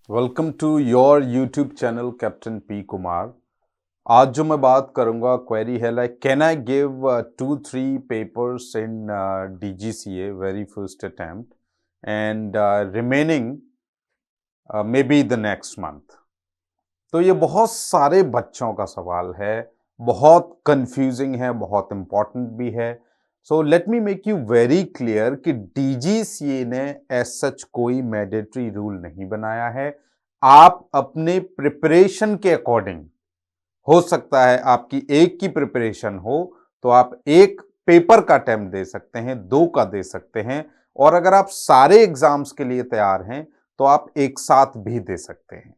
Welcome to your YouTube channel captain P Kumar. आज जो मैं बात करूंगा क्वेरी है like can I give 2-3 papers in DGCA very first attempt and remaining may be the next month. तो ये बहुत सारे बच्चों का सवाल है, बहुत कंफ्यूजिंग है, बहुत इंपॉर्टेंट भी है। So let me make you very clear कि DGCA ने एज सच कोई मैंडेटरी रूल नहीं बनाया है। आप अपने प्रिपरेशन के अकॉर्डिंग, हो सकता है आपकी एक की प्रिपरेशन हो तो आप एक पेपर का अटेम्प्ट दे सकते हैं, दो का दे सकते हैं, और अगर आप सारे एग्जाम्स के लिए तैयार हैं तो आप एक साथ भी दे सकते हैं।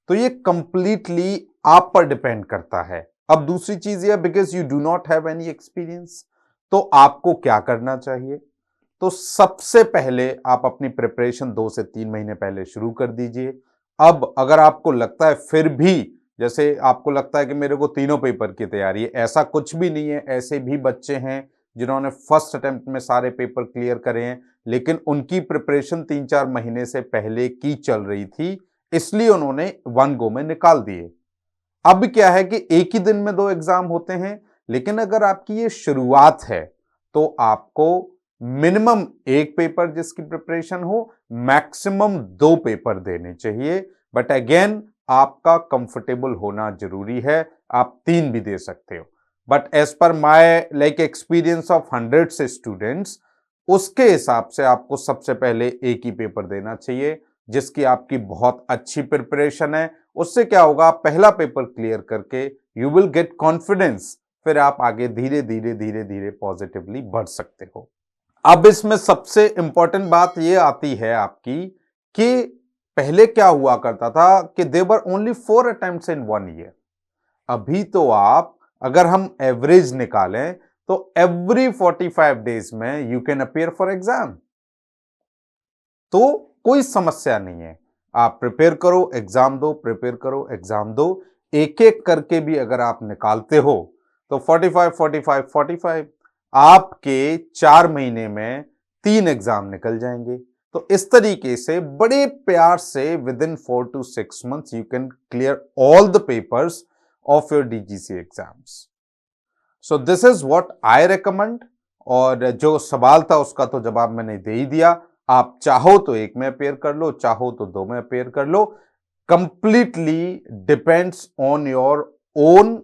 तो ये कंप्लीटली आप पर डिपेंड करता है। अब दूसरी चीज ये, because you do not have any experience, तो आपको क्या करना चाहिए? तो सबसे पहले आप अपनी प्रिपरेशन 2 से 3 महीने पहले शुरू कर दीजिए। अब अगर आपको लगता है फिर भी, जैसे आपको लगता है कि मेरे को तीनों पेपर की तैयारी है, ऐसा कुछ भी नहीं है। ऐसे भी बच्चे हैं जिन्होंने फर्स्ट अटेम्प्ट में सारे पेपर क्लियर करे हैं, लेकिन उनकी प्रिपरेशन 3-4 महीने से पहले की चल रही थी, इसलिए उन्होंने वन गो में निकाल दिए। अब क्या है कि एक ही दिन में 2 एग्जाम होते हैं, लेकिन अगर आपकी ये शुरुआत है तो आपको मिनिमम एक पेपर जिसकी प्रिपरेशन हो, मैक्सिमम 2 पेपर देने चाहिए। बट अगेन आपका कंफर्टेबल होना जरूरी है, आप 3 भी दे सकते हो। But as per my like experience of hundreds students, उसके हिसाब से आपको सबसे पहले एक ही पेपर देना चाहिए जिसकी आपकी बहुत अच्छी प्रिपरेशन है। उससे क्या होगा, आप पहला पेपर क्लियर करके यू विल गेट कॉन्फिडेंस, फिर आप आगे धीरे धीरे धीरे धीरे पॉजिटिवली बढ़ सकते हो। अब इसमें सबसे इंपॉर्टेंट बात यह आती है आपकी कि पहले क्या हुआ करता था कि देवर ओनली 4 अटेम्प्ट्स इन 1 ईयर। अभी तो आप, अगर हम एवरेज निकालें तो एवरी 45 डेज में you can appear for exam. तो कोई समस्या नहीं है, आप प्रिपेयर करो, एग्जाम दो, प्रिपेयर करो, एग्जाम दो। एक एक करके भी अगर आप निकालते हो तो 45 45 45 आपके 4 महीने में 3 एग्जाम निकल जाएंगे। तो इस तरीके से बड़े प्यार से with in 4 to 6 months you can clear all the papers of your DGCA exams. So this is what I recommend. और जो सवाल था उसका तो जवाब मैंने दे ही दिया। आप चाहो तो एक में अपेयर कर लो, चाहो तो 2 में अपेयर कर लो। Completely depends on your own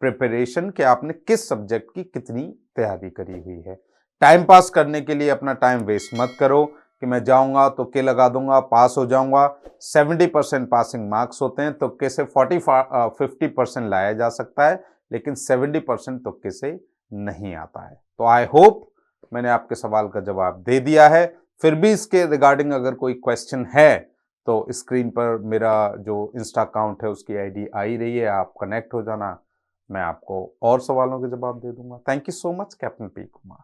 preparation कि आपने किस सब्जेक्ट की कितनी तैयारी करी हुई है। टाइम पास करने के लिए अपना टाइम वेस्ट मत करो कि मैं जाऊंगा तो के लगा दूंगा, पास हो जाऊंगा। 70% पासिंग मार्क्स होते हैं, तुक्के से 50% लाया जा सकता है, लेकिन 70% तुक्के से नहीं आता है। तो आई होप मैंने आपके सवाल का जवाब दे दिया है। फिर भी इसके रिगार्डिंग अगर कोई क्वेश्चन है तो स्क्रीन पर मेरा जो इंस्टा अकाउंट है उसकी आईडी आ ही रही है, आप कनेक्ट हो जाना, मैं आपको और सवालों के जवाब दे दूंगा। Thank you so much, captain P Kumar.